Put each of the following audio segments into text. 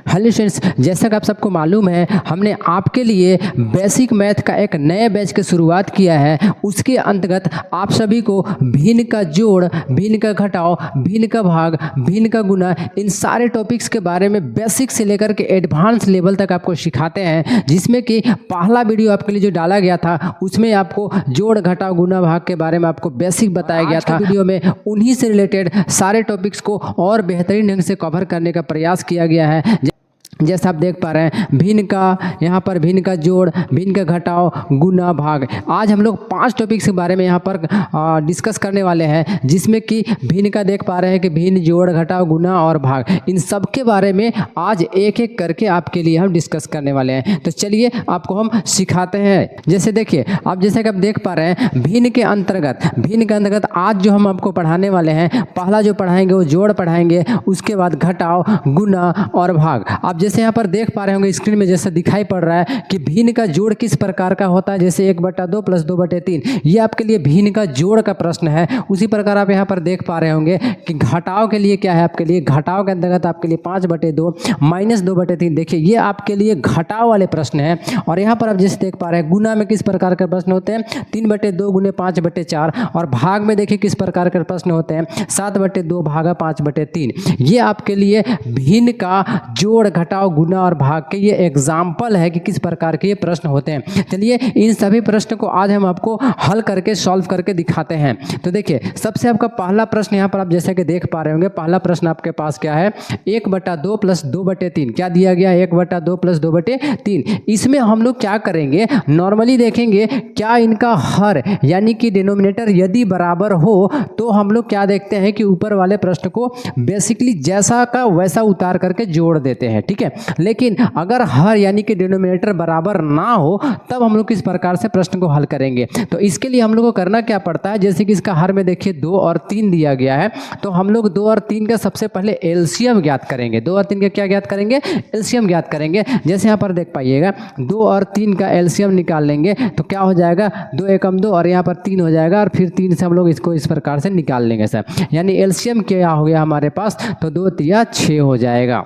Hello students, जैसा कि आप सबको मालूम है हमने आपके लिए बेसिक मैथ का एक नए बैच की शुरुआत किया है। उसके अंतर्गत आप सभी को भिन्न का जोड़, भिन्न का घटाव, भिन्न का भाग, भिन्न का गुना, इन सारे टॉपिक्स के बारे में बेसिक से लेकर के एडवांस लेवल तक आपको सिखाते हैं। जिसमें कि पहला वीडियो आपके लिए जो डाला गया था उसमें आपको जोड़, घटाव, गुना, भाग के बारे में आपको बेसिक बताया गया था। वीडियो में उन्हीं से रिलेटेड सारे टॉपिक्स को और बेहतरीन ढंग से कवर करने का प्रयास किया गया है। जैसा आप देख पा रहे हैं भिन्न का, यहाँ पर भिन्न का जोड़, भिन्न का घटाव, गुना, भाग। आज हम लोग 5 टॉपिक्स के बारे में यहाँ पर डिस्कस करने वाले हैं। जिसमें कि भिन्न का देख पा रहे हैं कि भिन्न, जोड़, घटाव, गुना और भाग, इन सब के बारे में आज एक एक करके आपके लिए हम डिस्कस करने वाले हैं। तो चलिए आपको हम सिखाते हैं। जैसे देखिए, आप जैसे कि आप देख पा रहे हैं भिन्न के अंतर्गत आज जो हम आपको पढ़ाने वाले हैं, पहला जो पढ़ाएंगे वो जोड़ पढ़ाएंगे, उसके बाद घटाव, गुना और भाग। आप जैसे यहाँ पर देख पा रहे होंगे स्क्रीन में जैसा दिखाई पड़ रहा है कि भिन्न का जोड़ किस प्रकार का होता है। जैसे 1/2 + 2/3, ये आपके लिए भिन्न का जोड़ का प्रश्न है। उसी प्रकार आप यहाँ पर देख पा रहे होंगे कि घटाव के लिए क्या है। आपके लिए घटाव के अंतर्गत आपके लिए 5/2 - 2/3। देखिए ये आपके लिए घटाव वाले प्रश्न है। और यहाँ पर आप जैसे देख पा रहे हैं गुना में किस प्रकार के प्रश्न होते हैं, 3/2 × 5/4। और भाग में देखिए किस प्रकार के प्रश्न होते हैं, 7/2 भागा 5/3। ये आपके लिए भिन्न का जोड़, घटाव, गुना और भाग के ये एग्जाम्पल है कि किस प्रकार के ये प्रश्न होते हैं। चलिए इन सभी प्रश्न को आज हम आपको हल करके सॉल्व करके दिखाते हैं। तो देखिए सबसे आपका पहला प्रश्न यहाँ पर आप जैसे कि देख पा रहे होंगे, पहला प्रश्न आपके पास क्या है, 1/2 + 2/3। क्या दिया गया, 1/2 + 2/3। इसमें हम लोग क्या करेंगे, नॉर्मली देखेंगे क्या इनका हर यानी कि डिनोमिनेटर यदि बराबर हो तो हम लोग क्या देखते हैं कि ऊपर वाले प्रश्न को बेसिकली जैसा का वैसा उतार करके जोड़ देते हैं। ठीक है, लेकिन अगर हर यानी कि डिनोमिनेटर बराबर ना हो तब हम लोग किस प्रकार से प्रश्न को हल करेंगे। तो इसके लिए हम लोग को करना क्या पड़ता है, जैसे कि इसका हर में देखिए 2 और 3 दिया गया है, तो हम लोग 2 और 3 का सबसे पहले एलसीएम ज्ञात करेंगे। 2 और 3 का क्या ज्ञात करेंगे, एलसीएम ज्ञात करेंगे। जैसे यहाँ पर देख पाइएगा 2 और 3 का एलसीएम निकाल लेंगे तो क्या हो जाएगा, 2 एकम 2 और यहाँ पर 3 हो जाएगा। और फिर 3 से हम लोग इसको इस प्रकार से निकाल लेंगे सर, यानी एलसीएम क्या हो गया हमारे पास, तो 2 × 6 हो जाएगा।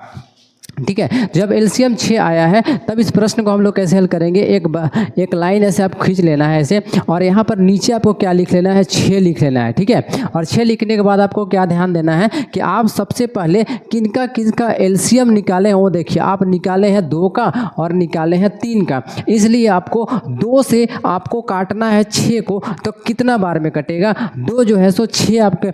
ठीक है, जब एलसीएम 6 आया है तब इस प्रश्न को हम लोग कैसे हल करेंगे, एक लाइन ऐसे आप खींच लेना है ऐसे, और यहाँ पर नीचे आपको क्या लिख लेना है, 6 लिख लेना है। ठीक है, और 6 लिखने के बाद आपको क्या ध्यान देना है कि आप सबसे पहले किनका एलसीएम निकाले, वो देखिए आप निकाले हैं 2 का और निकाले हैं 3 का। इसलिए आपको 2 से आपको काटना है 6 को, तो कितना बार में कटेगा, 2 जो है सो 6 आपके